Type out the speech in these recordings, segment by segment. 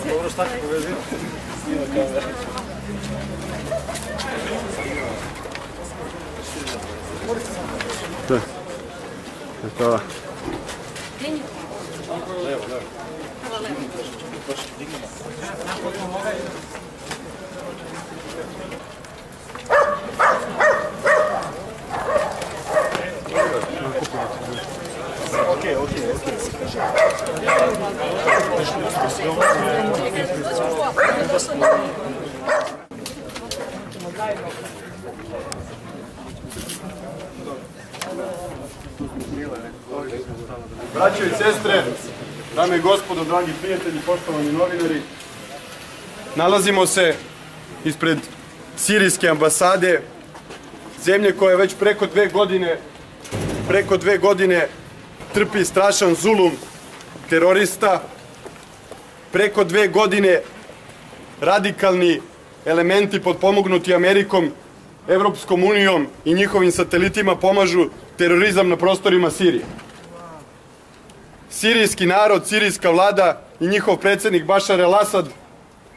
Dobro, šta ti povezi? Snima kamera. Da. Hvala. Levo, levo. Okej. Braćo i sestre, dame i gospodo, dragi prijatelji, poštovani novinari, nalazimo se ispred sirijske ambasade, zemlje koja već preko dve godine trpi strašan zulum terorista, preko 2 godine radikalni elementi potpomognuti Amerikom, Evropskom unijom i njihovim satelitima pomažu terorizam na prostorima Sirije. Sirijski narod, sirijska vlada i njihov predsjednik Bašar el-Asad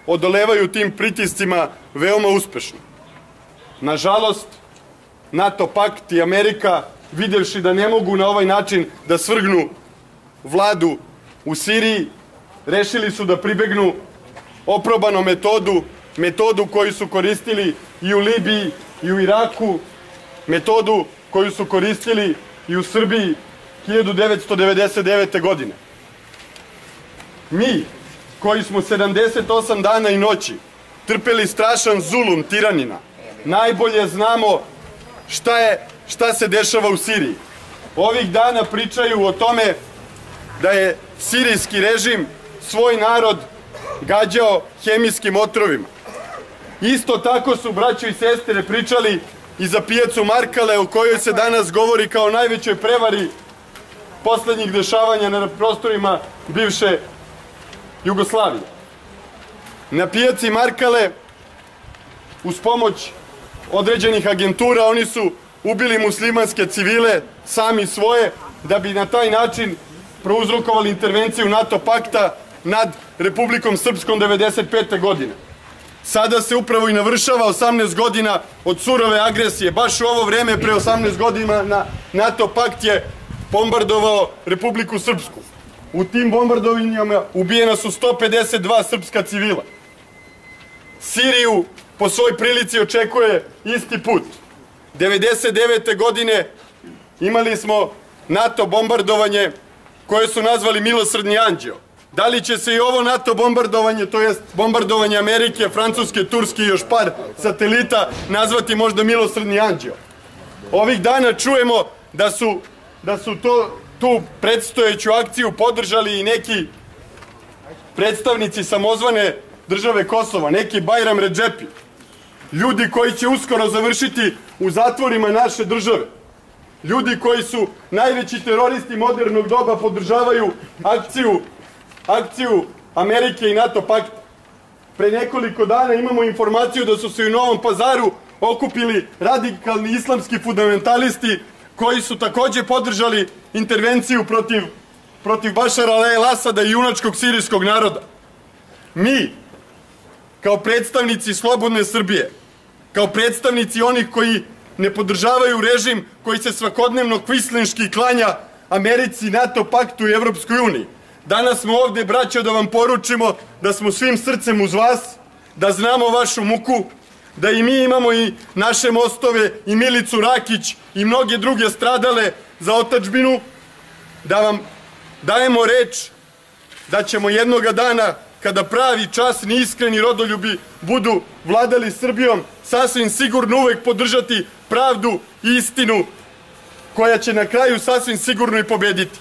odolevaju tim pritiscima veoma uspešno. Nažalost, NATO pakt i Amerika, vidjevši da ne mogu na ovaj način da svrgnu vladu u Siriji, rešili su da pribegnu oprobanom metodu koju su koristili i u Libiji i u Iraku, metodu koju su koristili i u Srbiji 1999. godine. Mi, koji smo 78 dana i noći trpeli strašan zulum tiranina, najbolje znamo šta se dešava u Siriji. Ovih dana pričaju o tome da je sirijski režim svoj narod gađao hemijskim otrovima. Isto tako su braćo i sestre pričali i za pijacu Markale, o kojoj se danas govori kao najvećoj prevari poslednjih dešavanja na prostorima bivše Jugoslavije. Na pijaci Markale, uz pomoć određenih agentura, oni su ubili muslimanske civile, sami svoje, da bi na taj način prouzrokovali intervenciju NATO pakta nad Republikom Srpskom 1995. godine. Sada se upravo i navršava 18 godina od surove agresije. Baš u ovo vreme, pre 18 godina, NATO pakt je bombardovao Republiku Srpsku. U tim bombardovanjima ubijena su 152 srpska civila. Siriju po svoj prilici očekuje isti put. 1999. godine imali smo NATO bombardovanje koje su nazvali Milosrdni anđeo. Da li će se i ovo NATO bombardovanje, to jest bombardovanje Amerike, Francuske, Turske i još par satelita, nazvati možda Milosrdni anđeo? Ovih dana čujemo da su tu predstojeću akciju podržali i neki predstavnici samozvane države Kosova, neki Bajram Redžepi, ljudi koji će uskoro završiti u zatvorima naše države, ljudi koji su najveći teroristi modernog doba, podržavaju akciju Amerike i NATO pakta. Pre nekoliko dana imamo informaciju da su se u Novom Pazaru okupili radikalni islamski fundamentalisti koji su takođe podržali intervenciju protiv Bašara el-Asada i junačkog sirijskog naroda. Mi, kao predstavnici slobodne Srbije, kao predstavnici onih koji ne podržavaju režim koji se svakodnevno kvislinški klanja Americi, NATO paktu i Evropskoj uniji, danas smo ovde, braćo, da vam poručimo da smo svim srcem uz vas, da znamo vašu muku, da i mi imamo i naše mostove i Milicu Rakić i mnoge druge stradale za otadžbinu, da vam dajemo reč da ćemo jednoga dana, kada pravi, časni, iskreni rodoljubi budu vladali Srbijom, sasvim sigurno uvek podržati pravdu i istinu koja će na kraju sasvim sigurno i pobediti.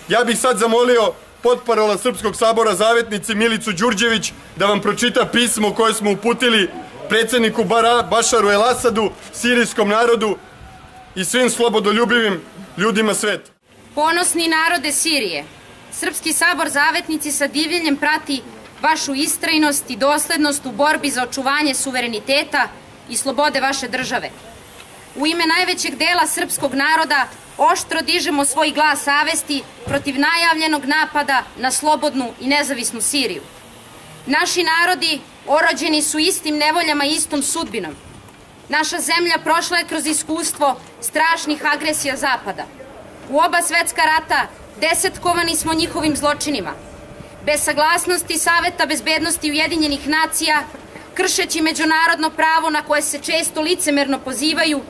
Ja bih sad zamolio potparola Srpskog sabora Zavetnici Milicu Đurđević da vam pročita pismo koje smo uputili predsjedniku Bašaru el-Asadu, sirijskom narodu i svim slobodoljubivim ljudima sveta. Ponosni narode Sirije, Srpski sabor Zavetnici sa divljenjem prati vašu istrajnost i doslednost u borbi za očuvanje suvereniteta i slobode vaše države. U ime najvećeg dela srpskog naroda oštro dižemo svoj glas savesti protiv najavljenog napada na slobodnu i nezavisnu Siriju. Naši narodi orođeni su istim nevoljama i istom sudbinom. Naša zemlja prošla je kroz iskustvo strašnih agresija Zapada. U oba svetska rata desetkovani smo njihovim zločinima. Bez saglasnosti Saveta bezbednosti Ujedinjenih nacija, kršeći međunarodno pravo na koje se često licemerno pozivaju,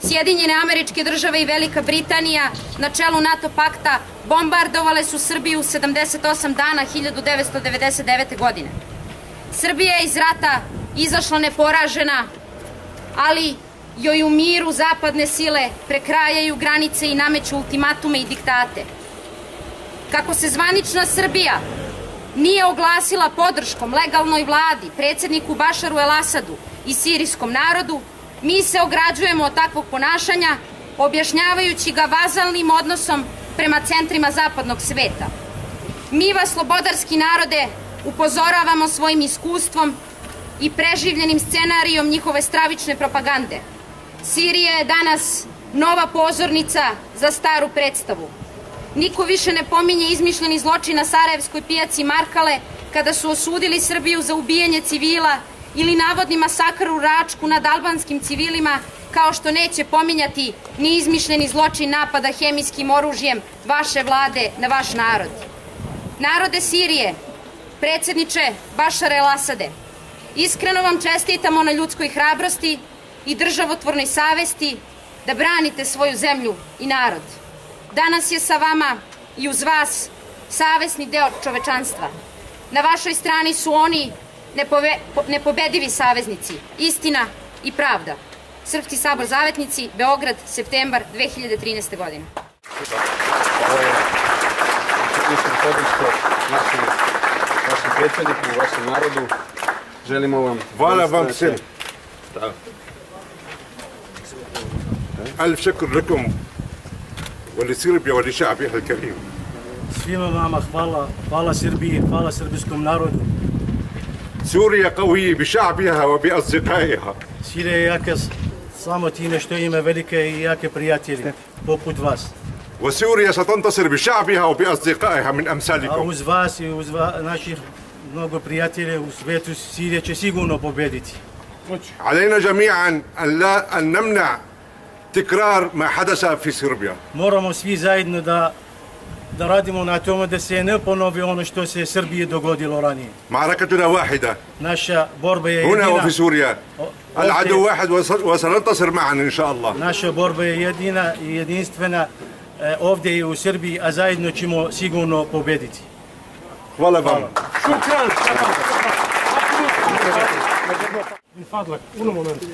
Sjedinjene Američke Države i Velika Britanija na čelu NATO pakta bombardovale su Srbiju 78 dana 1999. godine. Srbija je iz rata izašla neporažena, ali joj u miru zapadne sile prekrajaju granice i nameću ultimatume i diktate. Kako se zvanična Srbija nije oglasila podrškom legalnoj vladi, predsjedniku Bašaru el-Asadu i sirijskom narodu, mi se ograđujemo od takvog ponašanja, objašnjavajući ga vazalnim odnosom prema centrima zapadnog sveta. Mi vas, slobodarski narode, upozoravamo svojim iskustvom i preživljenim scenarijom njihove stravične propagande. Sirija je danas nova pozornica za staru predstavu. Niko više ne pominje izmišljeni zločin na Sarajevskoj pijaci Markale kada su osudili Srbiju za ubijanje civila ili navodni masakr u Račku nad albanskim civilima, kao što neće pominjati ni izmišljeni zločin napada hemijskim oružjem vaše vlade na vaš narod. Narode Sirije, predsjedniče Bašar el-Asade, iskreno vam čestitamo na ljudskoj hrabrosti i državotvornoj savesti da branite svoju zemlju i narod. Danas je sa vama i uz vas savesni deo čovečanstva. Na vašoj strani su oni nepobedivi saveznici, istina i pravda. Srpski sabor Zavetnici, Beograd, septembar 2013. godine. Ovo je podrška našem predsjedniku, vašem narodu. Želimo vam... Hvala vam sve. ألف شكر لكم ولصربيا ولشعبها الكريم. Svima vama hvala Srbiji, hvala srpskom narodu. سوريا قوية بشعبها وبأصدقائها. Sirija je jaka samo time što ima velike i jake prijatelje, poput vas. وسوريا ستنتصر بشعبها وبأصدقائها من A أمثالكم. uz vas i uz naših mnogo prijatelja u svetu Sirija će sigurno pobediti. علينا جميعا أن نمنع تكرار ما حدث في صربيا. Moramo svi zajedno da radimo na tome da se ne ponovi ono što se Srbiji dogodilo ranije. معركتنا واحدة Naša borba je هنا وفي jedina. سوريا. العدو واحد وسننتصر معا إن شاء الله. Naša borba je jedina i jedinstvena ovdje i u Srbiji, a zajedno ćemo sigurno pobediti. Hvala vam. من فضلك uno momento.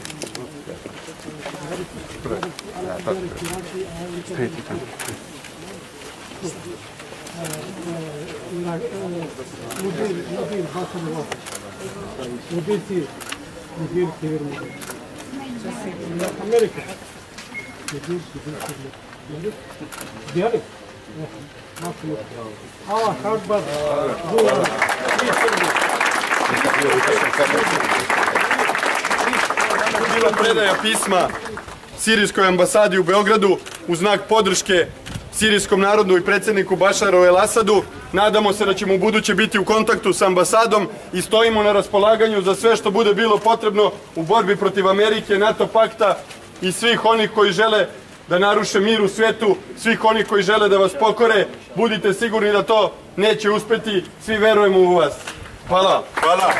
Amerika. Allah Akbar. Bila predaja pisma Sirijskoj ambasadi u Beogradu u znak podrške sirijskom narodu i predsjedniku Bašaru el-Asadu. Nadamo se da ćemo u buduće biti u kontaktu sa ambasadom i stojimo na raspolaganju za sve što bude bilo potrebno u borbi protiv Amerike, NATO pakta i svih onih koji žele da naruše mir u svijetu, svih onih koji žele da vas pokore. Budite sigurni da to neće uspjeti, svi verujemo u vas. Hvala. Hvala.